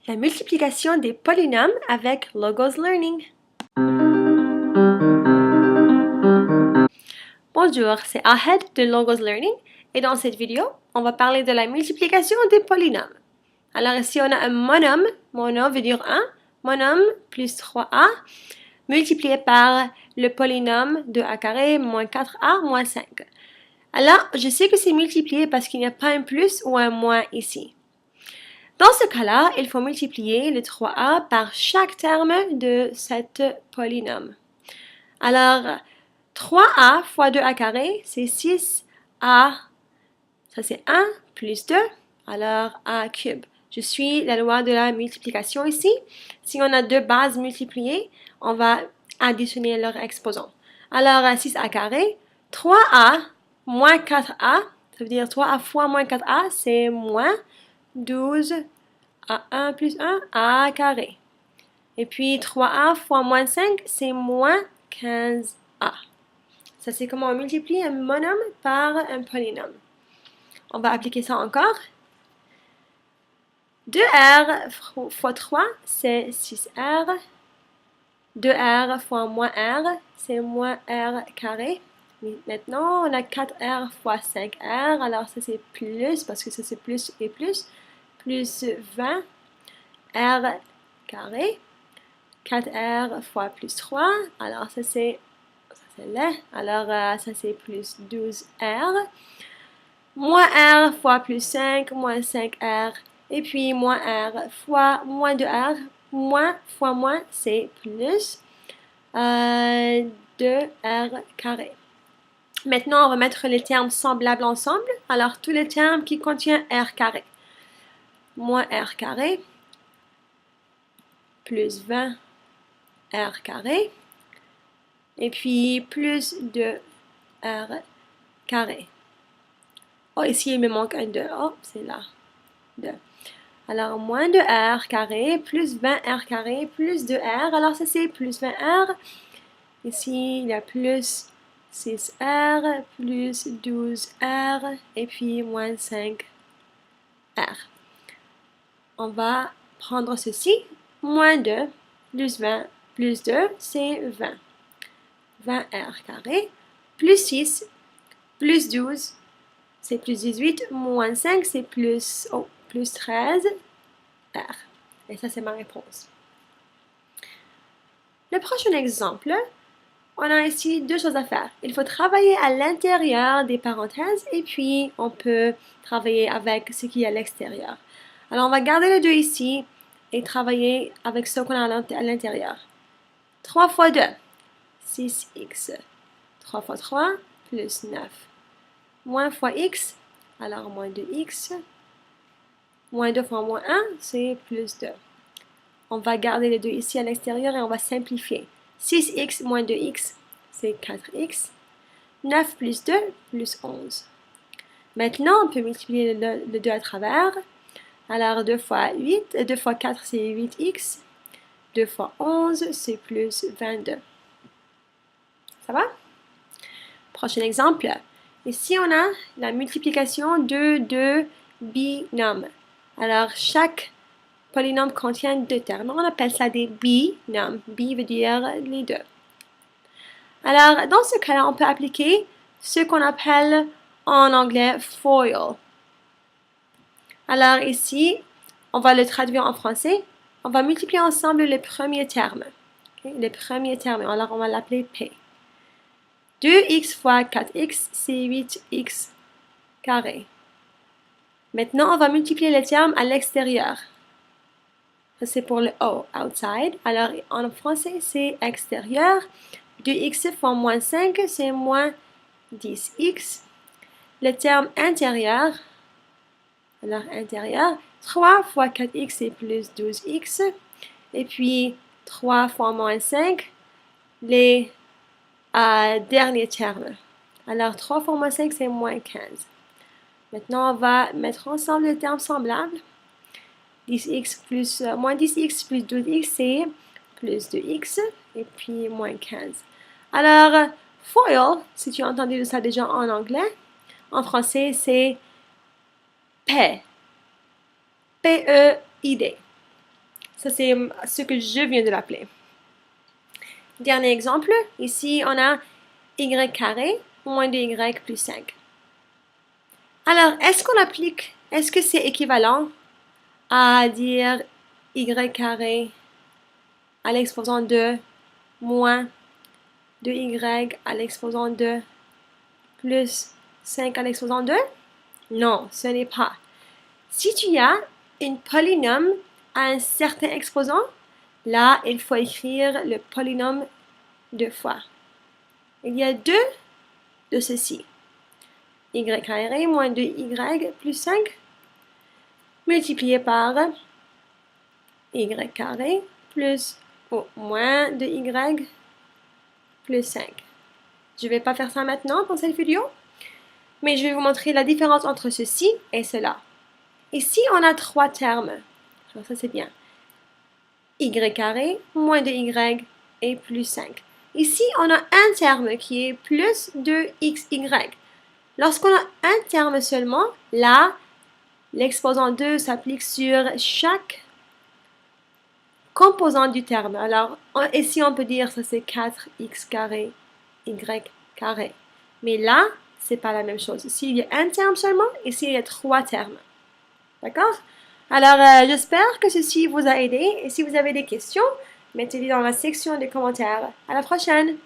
La multiplication des polynômes avec Logos Learning. Bonjour, c'est Ahed de Logos Learning et dans cette vidéo, on va parler de la multiplication des polynômes. Alors ici, on a un monome, mono veut dire 1, monome plus 3a, multiplié par le polynôme 2a carré moins 4a moins 5. Alors, je sais que c'est multiplié parce qu'il n'y a pas un plus ou un moins ici. Dans ce cas-là, il faut multiplier le 3a par chaque terme de cet polynôme. Alors, 3a fois 2a carré, c'est 6a. Ça, c'est 1 plus 2, alors a cube. Je suis la loi de la multiplication ici. Si on a deux bases multipliées, on va additionner leurs exposants. Alors, 6a carré, 3a moins 4a, ça veut dire 3a fois moins 4a, c'est moins 12 à 1 plus 1 a carré. Et puis 3a fois moins 5, c'est moins 15a. Ça, c'est comment on multiplie un monome par un polynôme. On va appliquer ça encore. 2r fois 3, c'est 6r. 2r fois moins r, c'est moins r carré. Maintenant, on a 4r fois 5r. Alors, ça, c'est plus, parce que ça, c'est plus et plus. Plus 20 r carré. 4r fois plus 3. Alors, ça, c'est là. Alors, ça, c'est plus 12r. Moins r fois plus 5, moins 5r. Et puis, moins r fois moins 2r. Moins fois moins, c'est plus 2r carré. Maintenant, on va mettre les termes semblables ensemble. Alors, tous les termes qui contiennent r carré. Moins r carré plus 20 r carré. Et puis, plus 2r carré. Oh, ici, il me manque un 2. Oh, c'est là. 2. Alors, moins 2r carré plus 20r carré plus 2r. Alors, ça, c'est plus 20r. Ici, il y a plus 6r plus 12r et puis moins 5r. On va prendre ceci. Moins 2 plus 20 plus 2, c'est 20. 20r carré plus 6 plus 12, c'est plus 18. Moins 5, c'est plus 13 r. Et ça, c'est ma réponse. Le prochain exemple, on a ici deux choses à faire. Il faut travailler à l'intérieur des parenthèses et puis on peut travailler avec ce qui est à l'extérieur. Alors, on va garder les deux ici et travailler avec ce qu'on a à l'intérieur. 3 fois 2, 6x. 3 fois 3, plus 9. Moins fois x, alors moins 2x. Moins 2 fois moins 1, c'est plus 2. On va garder les deux ici à l'extérieur et on va simplifier. 6x moins 2x, c'est 4x. 9 plus 2, plus 11. Maintenant, on peut multiplier le 2 à travers. Alors, 2 fois 8, 2 fois 4, c'est 8x. 2 fois 11, c'est plus 22. Ça va? Prochain exemple. Ici, on a la multiplication de deux binômes. Alors, chaque polynôme contient deux termes. On appelle ça des binômes. Bi veut dire les deux. Alors, dans ce cas-là, on peut appliquer ce qu'on appelle en anglais FOIL. Alors ici, on va le traduire en français. On va multiplier ensemble les premiers termes. Okay? Les premiers termes. Alors, on va l'appeler P. 2x fois 4x, c'est 8x carré. Maintenant, on va multiplier les termes à l'extérieur. Ça, c'est pour le O, outside. Alors, en français, c'est extérieur. 2x fois moins 5, c'est moins 10x. Le terme intérieur, alors intérieur, 3 fois 4x, c'est plus 12x. Et puis, 3 fois moins 5, les derniers termes. Alors, 3 fois moins 5, c'est moins 15. Maintenant, on va mettre ensemble les termes semblables. 10x plus, moins 10x plus 12x, c'est plus 2x. Et puis, moins 15. Alors, FOIL, si tu as entendu ça déjà en anglais, en français, c'est P. P-E-I-D. Ça, c'est ce que je viens de l'appeler. Dernier exemple, ici, on a y carré moins 2y plus 5. Alors, est-ce que c'est équivalent à dire y carré à l'exposant 2 moins 2y à l'exposant 2 plus 5 à l'exposant 2? Non, ce n'est pas. Si tu as un polynôme à un certain exposant, là, il faut écrire le polynôme deux fois. Il y a deux de ceci. Y carré moins 2y plus 5 multiplié par y carré plus moins 2y plus 5. Je ne vais pas faire ça maintenant dans cette vidéo, mais je vais vous montrer la différence entre ceci et cela. Ici, on a trois termes. Alors ça, c'est bien. Y carré moins 2y et plus 5. Ici, on a un terme qui est plus 2xy. Lorsqu'on a un terme seulement, là, l'exposant 2 s'applique sur chaque composant du terme. Alors, ici, on peut dire ça c'est 4x carré, y carré. Mais là, c'est pas la même chose. Ici, il y a un terme seulement. Ici, il y a trois termes. D'accord? Alors, j'espère que ceci vous a aidé. Et si vous avez des questions, mettez-les dans la section des commentaires. À la prochaine!